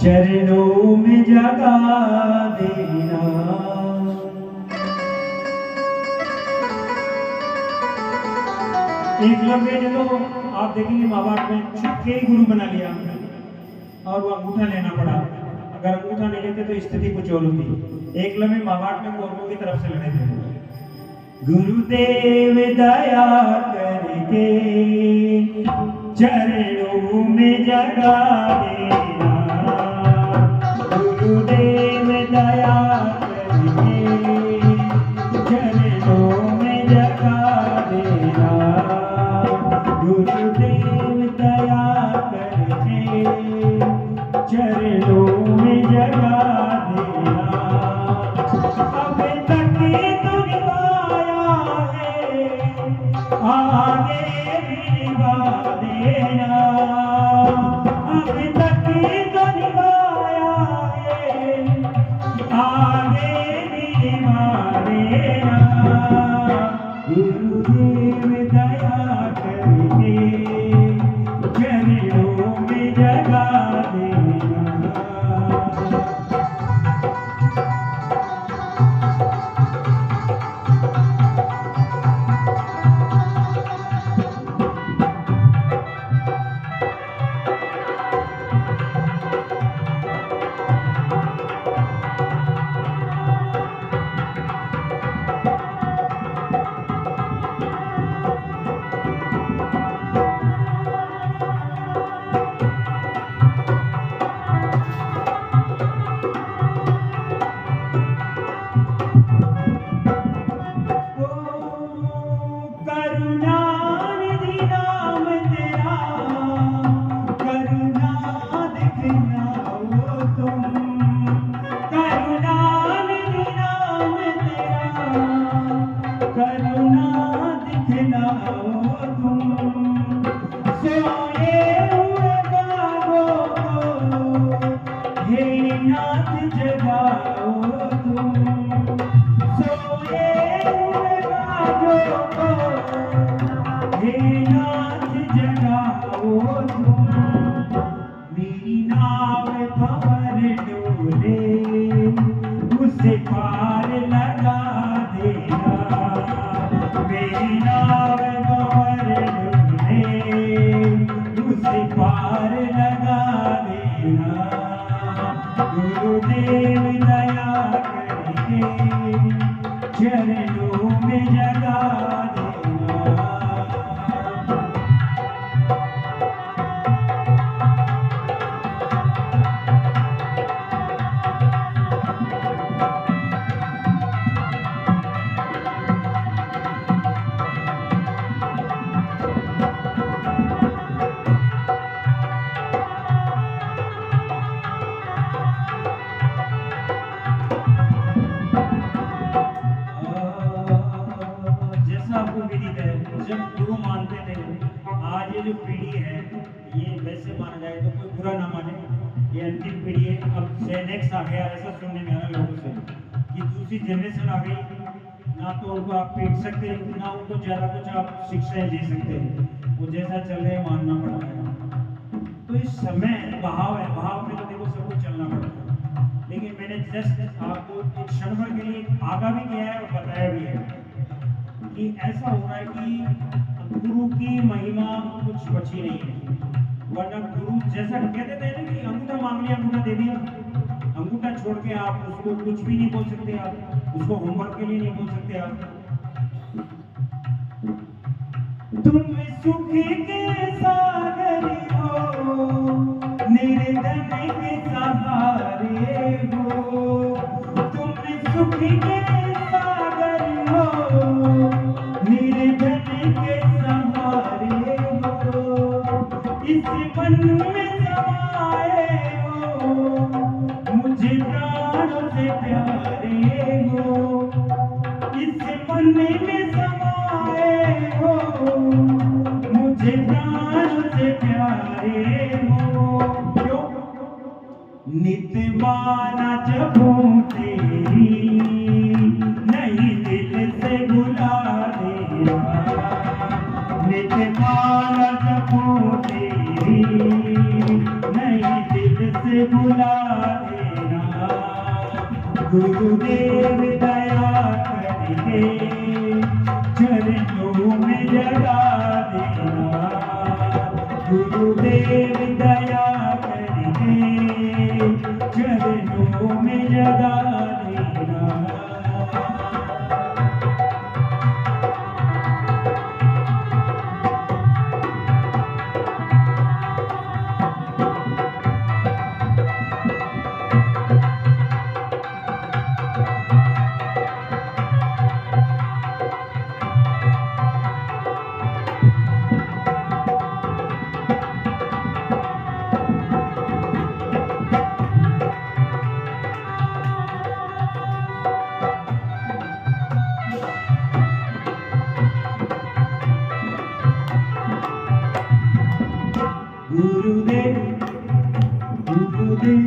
चरणों में जगा देना। एकलव्य ने तो आप देखेंगे माँ बाप में छुपके ही गुरु बना लिया और वो अंगूठा लेना पड़ा। अगर अंगूठा नहीं लेते तो स्थिति कुछ और होती। एकलव्य माँ बाप में कौरवों की तरफ से लड़े थे। गुरुदेव दया करके चरणों में जगा देना। गुरुदेव दया करके चरणों में जगा देना। गुरुदेव दया करके चरणों में जगा देना। अब तक तो निभाया है, आगे भी निभा देना। अब तक तो निभाया है, आगे भी निभा देना। गुरुदेव दया करके चरणों में जगा देना। मेरी नाव भंवर डोले उसे पार लगा देना। मेरी नाव भंवर डोले उसे पार लगा देना। गुरुदेव दया करके चरणों में जगा देना। जब गुरु मानते थे, आज ये जो पीढ़ी है ये वैसे माना जाए तो कोई बुरा ना माने, ये अंतिम पीढ़ी है। अब से नेक्स्ट आ गया, ऐसा सुनने में आ रहा लोगों से कि दूसरी जनरेशन आ गई। ना तो उनको आप पीट सकते हैं, ना उनको ज़्यादा कुछ आप शिक्षाएं दे सकते हैं। वो जैसा चल रहे मानना पड़ता है। तो इस समय बहाव है, बहाव में तो देखो सबको चलना पड़ता है। लेकिन मैंने जस्ट आपको एक क्षण भर के लिए आगाह भी किया है और बताया भी है कि ऐसा हो रहा है कि गुरु की महिमा कुछ बची नहीं है। वरना गुरु जैसा कहते थे ना कि अंगूठा मांग लिया, अंगूठा दे दिया। अंगूठा छोड़ के आप उसको कुछ भी नहीं बोल सकते, आप उसको होमवर्क के लिए नहीं बोल सकते। आप तुम सुख के सागर हो, निर्धन के सहारे हो। तुम सुख के सागर हो, निर्धन के सहारे हो। इस मन में समाए हो, मुझे प्राणों से प्यारे हो। इस मन में समाए हो, मुझे प्राणों से प्यारे हो। क्यों? नित माना जबों तेरी, नहीं दिल से भुला देना। नित माना बुला देना, गुरुदेव दया करके चरणों में जगा देना, गुरुदेव दया करके चरणों में जगा देना। गुरुदेव गुरुदेव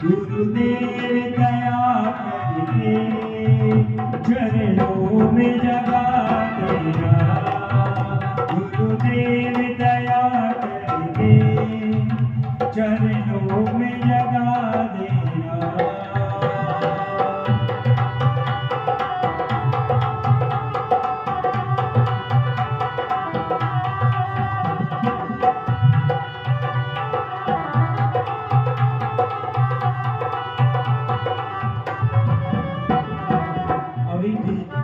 गुरुदेव दया करके चरणों में जगा देना, गुरुदेव दया करके चरणों में जगा देना।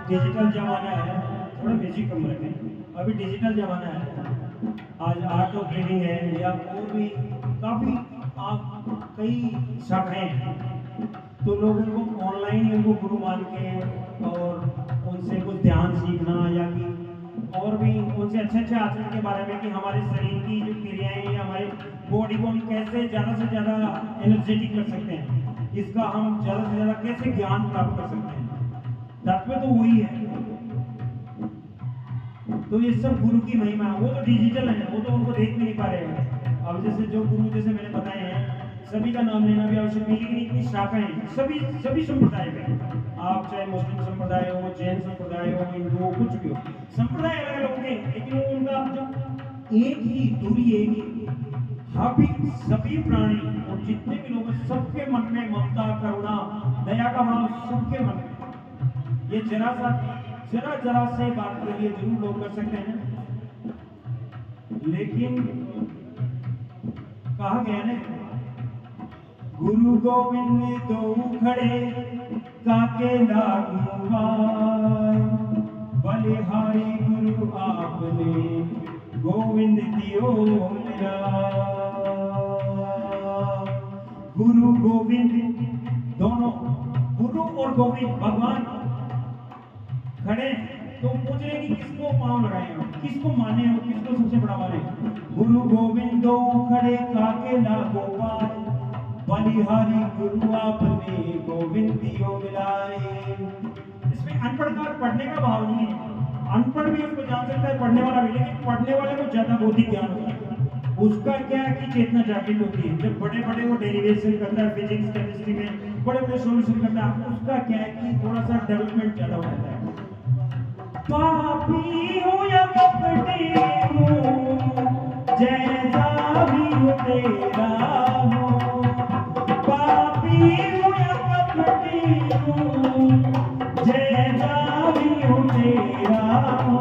डिजिटल जमाना है, थोड़ा म्यूजिक कम रखें। अभी डिजिटल जमाना है, आज आर्ट ऑफ रीडिंग है या और भी काफ़ी कई शाखाएं हैं, तो लोग उनको ऑनलाइन उनको गुरु मान के और उनसे कुछ ध्यान सीखना या कि और भी उनसे अच्छे आचरण के बारे में कि हमारे शरीर की जो क्रियाएं हैं, हमारे बॉडी को हम कैसे ज़्यादा से ज़्यादा एनर्जेटिक कर सकते हैं, इसका हम ज़्यादा से ज़्यादा कैसे ज्ञान प्राप्त कर सकते हैं, तत्व तो वही है। तो ये सब गुरु की महिमा है। वो तो डिजिटल है, वो तो उनको देख भी नहीं पा रहे हैं। अब जैसे जो गुरु जैसे मैंने बताए हैं, सभी का नाम लेना भी आवश्यक नहीं, लेकिन इतनी शाखाएं सभी संप्रदाय में, आप चाहे मुस्लिम संप्रदाय हो, जैन संप्रदाय हो, हिंदू हो, कुछ भी हो, संप्रदाय अलग अलग होंगे, लेकिन उनका जो एक ही दूरी एक ही, सभी प्राणी और जितने भी लोग सबके मन में ममता, करुणा, दया का भाव सबके मन में। ये जरा से बात के लिए जरूर लोग कर सकते हैं, लेकिन कहा गया ना, गुरु गोविंद दो खड़े काके लागू, बलिहारी गुरु आपने गोविंद दियो मेरा। गुरु गोविंद दोनों, गुरु और गोविंद भगवान खड़े, तो पूछ रहे कि किसको पांव लगाए हो, किसको माने हो, किसको सबसे बड़ा माने। गुरु गोविंद दो खड़े काके लागो पाए, बलिहारी गुरु आपने गोविंद दियो मिलाए। इसमें अनपढ़ का पढ़ने का भाव नहीं है, अनपढ़ भी उसको जान सकता है, पढ़ने वाला भी, लेकिन पढ़ने वाले को ज्यादा बौद्धिक ज्ञान होता है। उसका क्या है कि चेतना जागृत होती है, जब बड़े बड़े वो डेरिवेशन करता है फिजिक्स केमिस्ट्री में, बड़े बड़े सॉल्यूशन करता है, उसका क्या है कि थोड़ा सा डेवलपमेंट ज्यादा हो जाता है। पापी हूँ या कपटी हूँ, जैसा भी हो तेरा हो, पापी हूँ या कपटी हूँ, जैसा भी हो तेरा हो।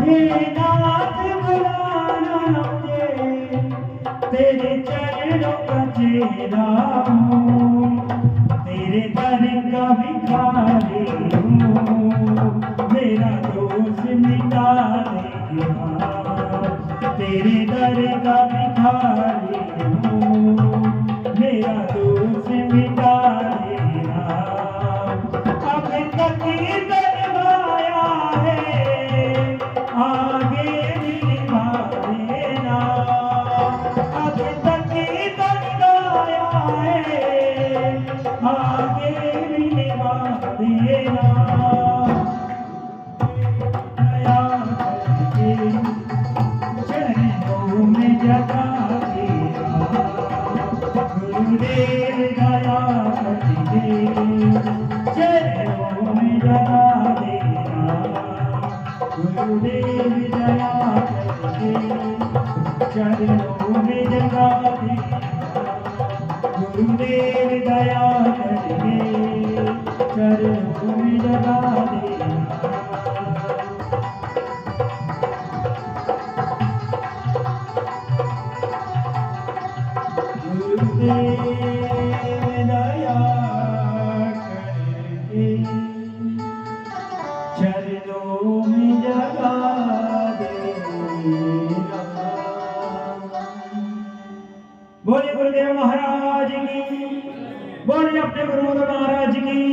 ये नाथ बुलाना मुझे तेरे चरणों का चेहरा हूँ, तेरे दर का भिखारी हूँ, मेरा दोष मिटा देना, तेरे दर का भिखारी हूँ, मेरा दोष मिटा देना। अब तक दरबाया है, आगे भी निभा देना, अब तक दरबाया है, आगे भी निभा देना। चरणों में जगा देना, गुरुदेव दया करके चरणों में जगा देना, गुरुदेव दया करके चरणों में जगा देना। गुरुदेव दया करके चरणों में जगा देना। गुरुदेव दया करके चरणों में जगा देना। बोलिए गुरुदेव महाराज की, बोलिए अपने गुरु महाराज की।